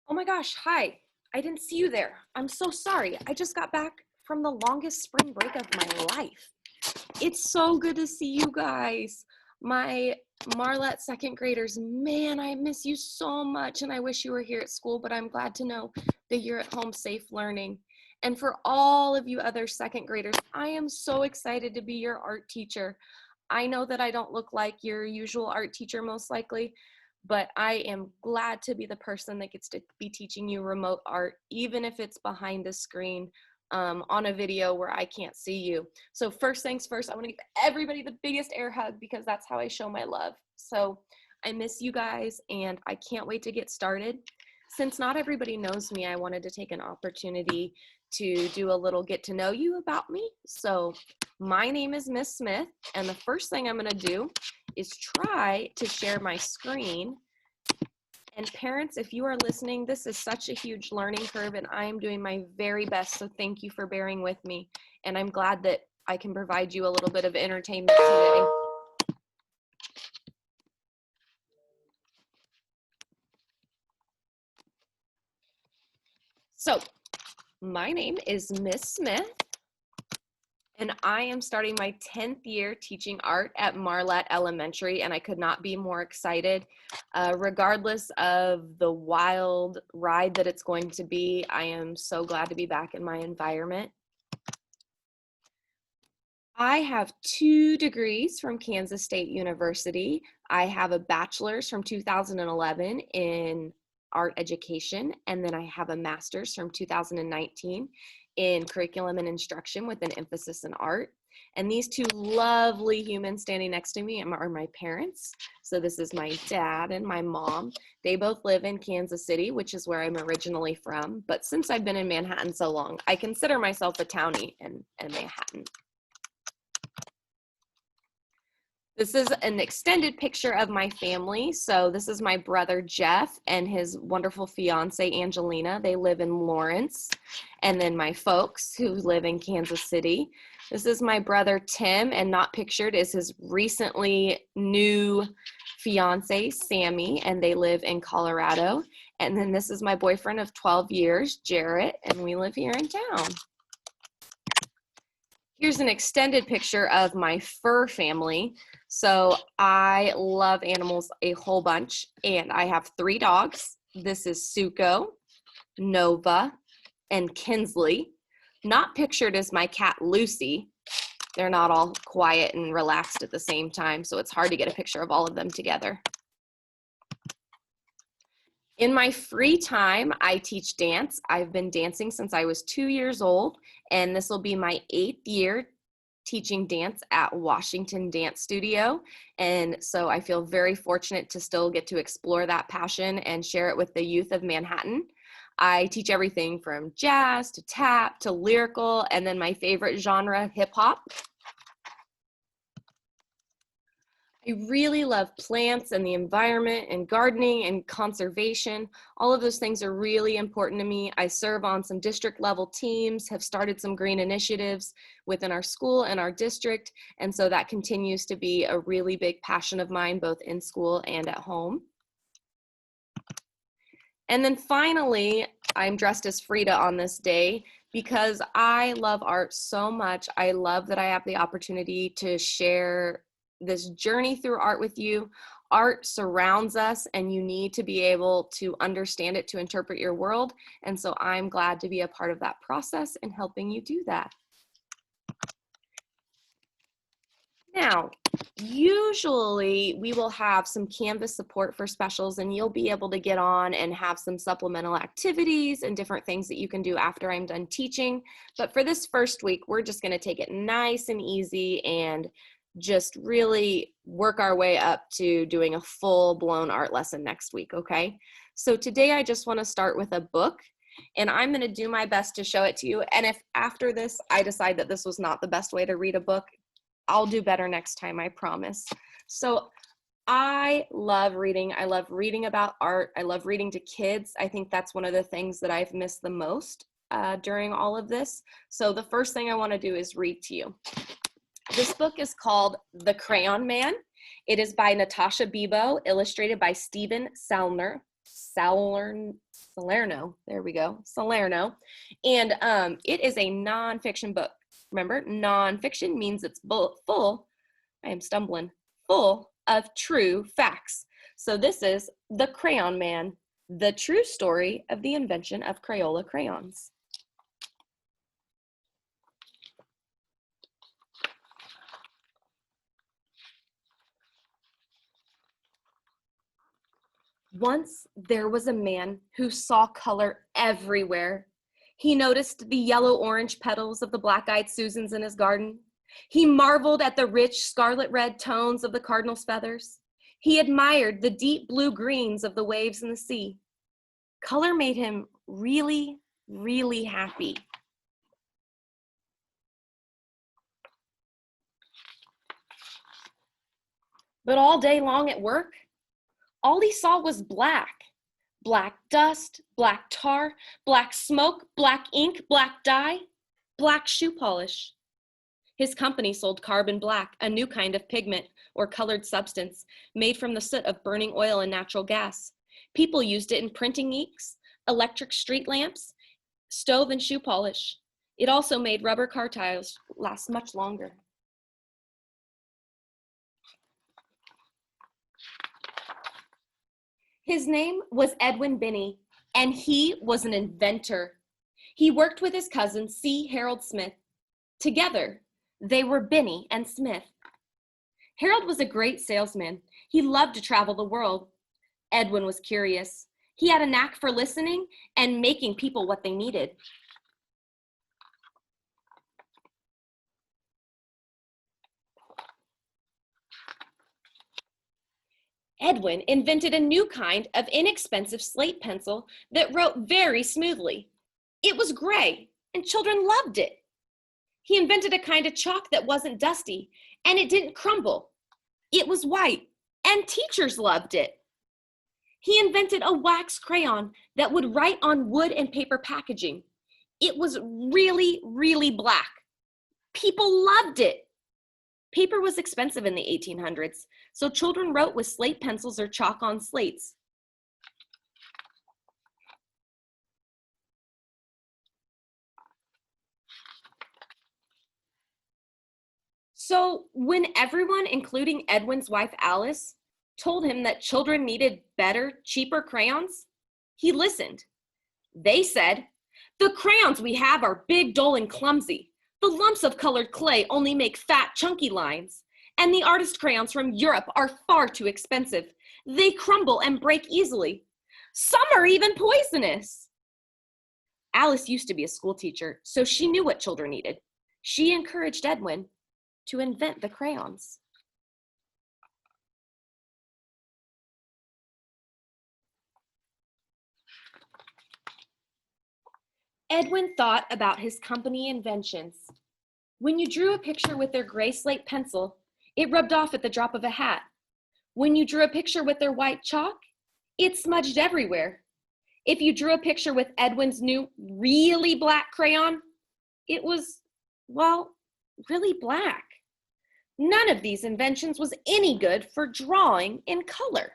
Oh my gosh, hi. I didn't see you there. I'm so sorry. I just got back from the longest spring break of my life. It's so good to see you guys. My Marlette second graders, man, I miss you so much and I wish you were here at school, but I'm glad to know that you're at home safe learning. And for all of you other second graders, I am so excited to be your art teacher. I know that I don't look like your usual art teacher most likely, but I am glad to be the person that gets to be teaching you remote art, even if it's behind the screen on a video where I can't see you. So first things first, I want to give everybody the biggest air hug because that's how I show my love. So I miss you guys and I can't wait to get started. Since not everybody knows me, I wanted to take an opportunity to do a little get to know you about me. So my name is Miss Smith, and the first thing I'm going to do is try to share my screen. And parents, if you are listening, this is such a huge learning curve and I am doing my very best. So thank you for bearing with me. And I'm glad that I can provide you a little bit of entertainment today. So my name is Miss Smith, and I am starting my 10th year teaching art at Marlette Elementary, and I could not be more excited. Regardless of the wild ride that it's going to be, I am so glad to be back in my environment. I have 2 degrees from Kansas State University. I have a bachelor's from 2011 in art education, and then I have a master's from 2019 in curriculum and instruction with an emphasis in art. And these 2 lovely humans standing next to me are my parents. So this is my dad and my mom. They both live in Kansas City, which is where I'm originally from. But since I've been in Manhattan so long, I consider myself a townie in Manhattan. This is an extended picture of my family. So this is my brother, Jeff, and his wonderful fiance, Angelina. They live in Lawrence. And then my folks who live in Kansas City. This is my brother, Tim, and not pictured is his recently new fiance, Sammy, and they live in Colorado. And then this is my boyfriend of 12 years, Jarrett, and we live here in town. Here's an extended picture of my fur family. So I love animals a whole bunch, and I have 3 dogs. This is Suko, Nova, and Kinsley. Not pictured is my cat, Lucy. They're not all quiet and relaxed at the same time, so it's hard to get a picture of all of them together. In my free time, I teach dance. I've been dancing since I was 2 years old, and this will be my 8th year teaching dance at Washington Dance Studio. And so I feel very fortunate to still get to explore that passion and share it with the youth of Manhattan. I teach everything from jazz to tap to lyrical, and then my favorite genre, hip hop. I really love plants and the environment and gardening and conservation. All of those things are really important to me. I serve on some district level teams, have started some green initiatives within our school and our district. And so that continues to be a really big passion of mine, both in school and at home. And then finally, I'm dressed as Frida on this day because I love art so much. I love that I have the opportunity to share this journey through art with you. Art surrounds us and you need to be able to understand it to interpret your world. And so I'm glad to be a part of that process and helping you do that. Now, usually we will have some Canvas support for specials and you'll be able to get on and have some supplemental activities and different things that you can do after I'm done teaching. But for this first week, we're just going to take it nice and easy and just really work our way up to doing a full-blown art lesson next week, okay? So today I just want to start with a book, and I'm going to do my best to show it to you. And if after this I decide that this was not the best way to read a book, I'll do better next time, I promise. So I love reading. I love reading about art. I love reading to kids. I think that's one of the things that I've missed the most during all of this. So the first thing I want to do is read to you. This book is called The Crayon Man. It is by Natasha Bibo, illustrated by Stephen Selner. Salerno. There we go, Salerno. And it is a nonfiction book. Remember, nonfiction means it's full, I am stumbling, full of true facts. So this is The Crayon Man, the true story of the invention of Crayola crayons. Once there was a man who saw color everywhere. He noticed the yellow-orange petals of the black-eyed Susans in his garden. He marveled at the rich scarlet-red tones of the cardinal's feathers. He admired the deep blue-greens of the waves in the sea. Color made him really, really happy. But all day long at work, all he saw was black. Black dust, black tar, black smoke, black ink, black dye, black shoe polish. His company sold carbon black, a new kind of pigment or colored substance made from the soot of burning oil and natural gas. People used it in printing inks, electric street lamps, stove and shoe polish. It also made rubber car tires last much longer. His name was Edwin Binney, and he was an inventor. He worked with his cousin, C. Harold Smith. Together, they were Binney and Smith. Harold was a great salesman. He loved to travel the world. Edwin was curious. He had a knack for listening and making people what they needed. Edwin invented a new kind of inexpensive slate pencil that wrote very smoothly. It was gray, and children loved it. He invented a kind of chalk that wasn't dusty, and it didn't crumble. It was white, and teachers loved it. He invented a wax crayon that would write on wood and paper packaging. It was really, really black. People loved it. Paper was expensive in the 1800s, so children wrote with slate pencils or chalk on slates. So when everyone, including Edwin's wife Alice, told him that children needed better, cheaper crayons, he listened. They said, "The crayons we have are big, dull, and clumsy. The lumps of colored clay only make fat, chunky lines. And the artist crayons from Europe are far too expensive. They crumble and break easily. Some are even poisonous." Alice used to be a school teacher, so she knew what children needed. She encouraged Edwin to invent the crayons. Edwin thought about his company inventions. When you drew a picture with their gray slate pencil, it rubbed off at the drop of a hat. When you drew a picture with their white chalk, it smudged everywhere. If you drew a picture with Edwin's new really black crayon, it was, well, really black. None of these inventions was any good for drawing in color.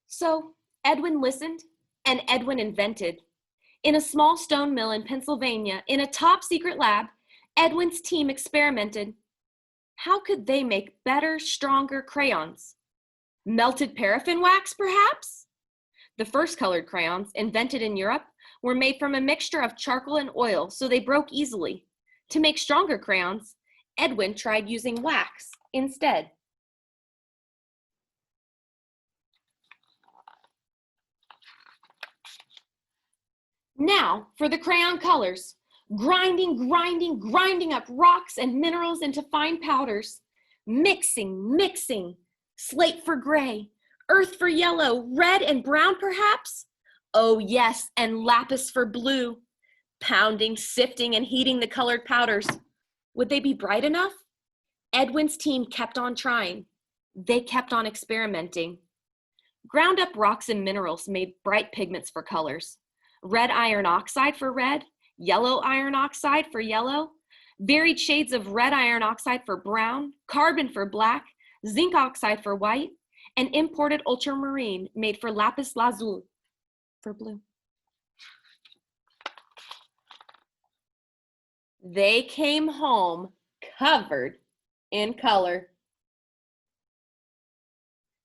So Edwin listened and Edwin invented. In a small stone mill in Pennsylvania, in a top secret lab, Edwin's team experimented. How could they make better, stronger crayons? Melted paraffin wax, perhaps? The first colored crayons, invented in Europe, were made from a mixture of charcoal and oil, so they broke easily. To make stronger crayons, Edwin tried using wax instead. Now for the crayon colors. Grinding, grinding, grinding up rocks and minerals into fine powders. Mixing, mixing. Slate for gray, earth for yellow, red and brown perhaps? Oh yes, and lapis for blue. Pounding, sifting, and heating the colored powders. Would they be bright enough? Edwin's team kept on trying. They kept on experimenting. Ground up rocks and minerals made bright pigments for colors. Red iron oxide for red, yellow iron oxide for yellow. varied shades of red iron oxide for brown, carbon for black, zinc oxide for white, and imported ultramarine made for lapis lazuli for blue. They came home covered in color.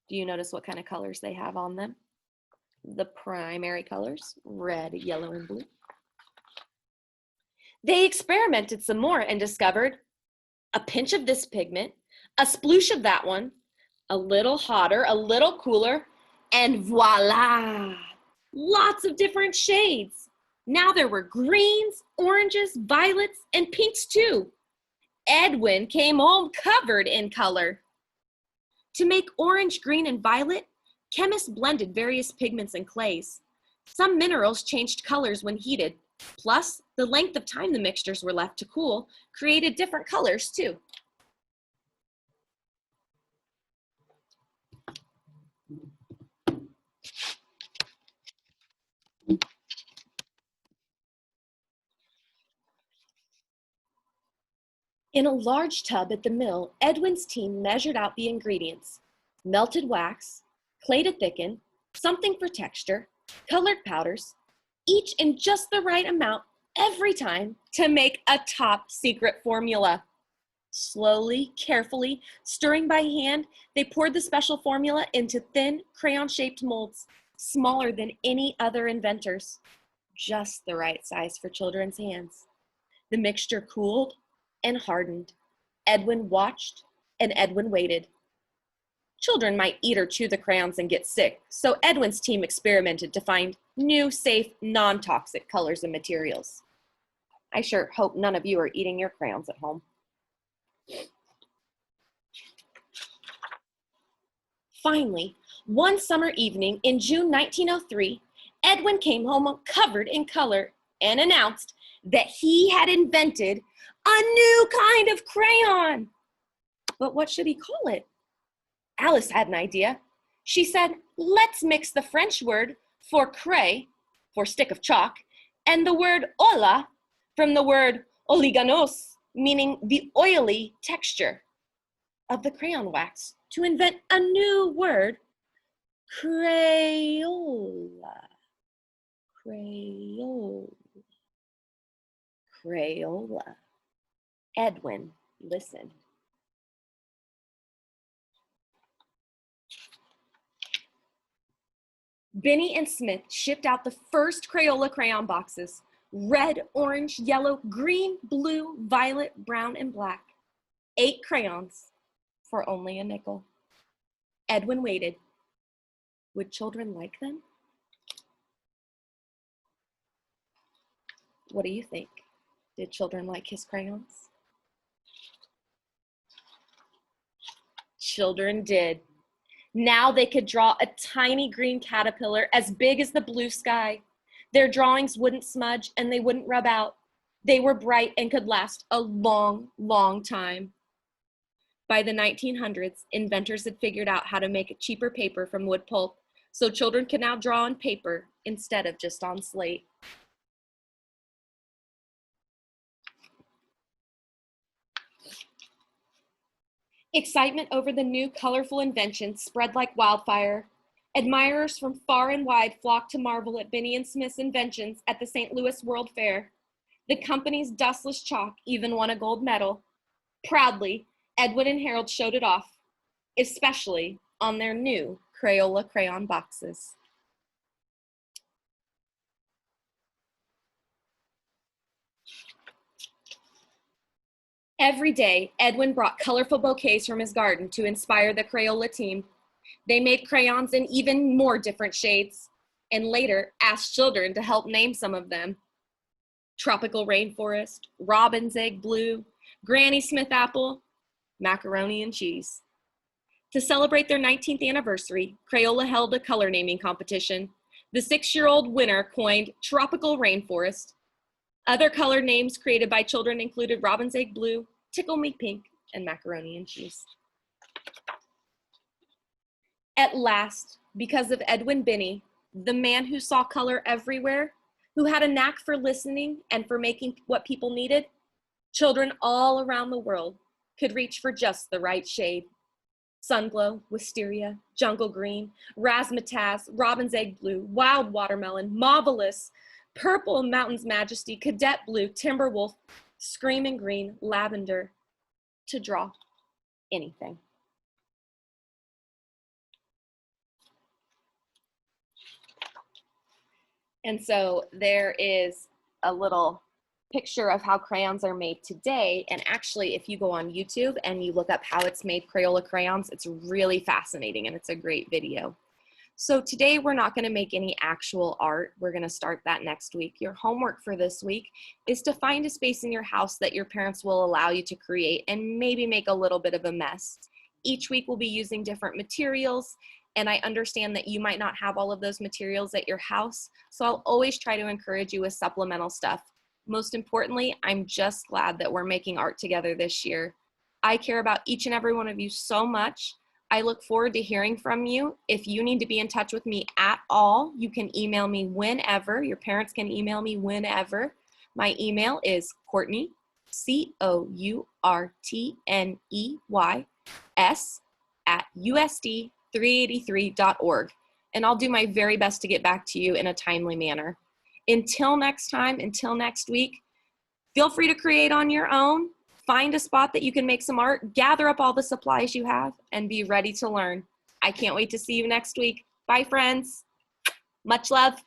Do you notice what kind of colors they have on them? The primary colors, red, yellow, and blue. They experimented some more and discovered a pinch of this pigment, a sploosh of that one, a little hotter, a little cooler, and voila, lots of different shades. Now there were greens, oranges, violets, and pinks too. Edwin came home covered in color. To make orange, green, and violet, chemists blended various pigments and clays. Some minerals changed colors when heated. Plus, the length of time the mixtures were left to cool created different colors too. In a large tub at the mill, Edwin's team measured out the ingredients: melted wax, clay to thicken, something for texture, colored powders, each in just the right amount every time to make a top secret formula. Slowly, carefully, stirring by hand, they poured the special formula into thin, crayon-shaped molds, smaller than any other inventor's, just the right size for children's hands. The mixture cooled and hardened. Edwin watched and Edwin waited. Children might eat or chew the crayons and get sick, so Edwin's team experimented to find new, safe, non-toxic colors and materials. I sure hope none of you are eating your crayons at home. Finally, one summer evening in June 1903, Edwin came home covered in color and announced that he had invented a new kind of crayon. But what should he call it? Alice had an idea. She said, let's mix the French word for cray, for stick of chalk, and the word olla from the word oliganos, meaning the oily texture of the crayon wax, to invent a new word, Crayola. Crayola. Edwin listened. Binney and Smith shipped out the first Crayola crayon boxes: red, orange, yellow, green, blue, violet, brown, and black. 8 crayons for only a nickel. Edwin waited. Would children like them? What do you think? Did children like his crayons? Children did. Now they could draw a tiny green caterpillar as big as the blue sky. Their drawings wouldn't smudge and they wouldn't rub out. They were bright and could last a long, long time. By the 1900s, inventors had figured out how to make a cheaper paper from wood pulp, so children could now draw on paper instead of just on slate. Excitement over the new colorful invention spread like wildfire. Admirers from far and wide flocked to marvel at Binney and Smith's inventions at the St. Louis World Fair. The company's dustless chalk even won a gold medal. Proudly, Edwin and Harold showed it off, especially on their new Crayola crayon boxes. Every day, Edwin brought colorful bouquets from his garden to inspire the Crayola team. They made crayons in even more different shades, and later asked children to help name some of them: tropical rainforest, robin's egg blue, Granny Smith apple, macaroni and cheese. To celebrate their 19th anniversary, Crayola held a color naming competition. The 6-year-old winner coined tropical rainforest. Other color names created by children included robin's egg blue, tickle me pink, and macaroni and cheese. At last, because of Edwin Binney, the man who saw color everywhere, who had a knack for listening and for making what people needed, Children all around the world could reach for just the right shade. Sunglow, wisteria, jungle green, razzmatazz, robin's egg blue, wild watermelon, marvelous, purple mountain's majesty, cadet blue, timberwolf, screaming green, lavender, to draw anything. And so there is a little picture of how crayons are made today. And actually, if you go on YouTube and you look up how it's made Crayola crayons, it's really fascinating and it's a great video. So today we're not going to make any actual art. We're going to start that next week. Your homework for this week is to find a space in your house that your parents will allow you to create and maybe make a little bit of a mess. Each week we'll be using different materials, and I understand that you might not have all of those materials at your house, so I'll always try to encourage you with supplemental stuff. Most importantly, I'm just glad that we're making art together this year. I care about each and every one of you so much. I look forward to hearing from you. If you need to be in touch with me at all, you can email me whenever. Your parents can email me whenever. My email is Courtney, COURTNEYS @USD383.org. And I'll do my very best to get back to you in a timely manner. Until next time, until next week, feel free to create on your own. Find a spot that you can make some art, gather up all the supplies you have, and be ready to learn. I can't wait to see you next week. Bye, friends. Much love.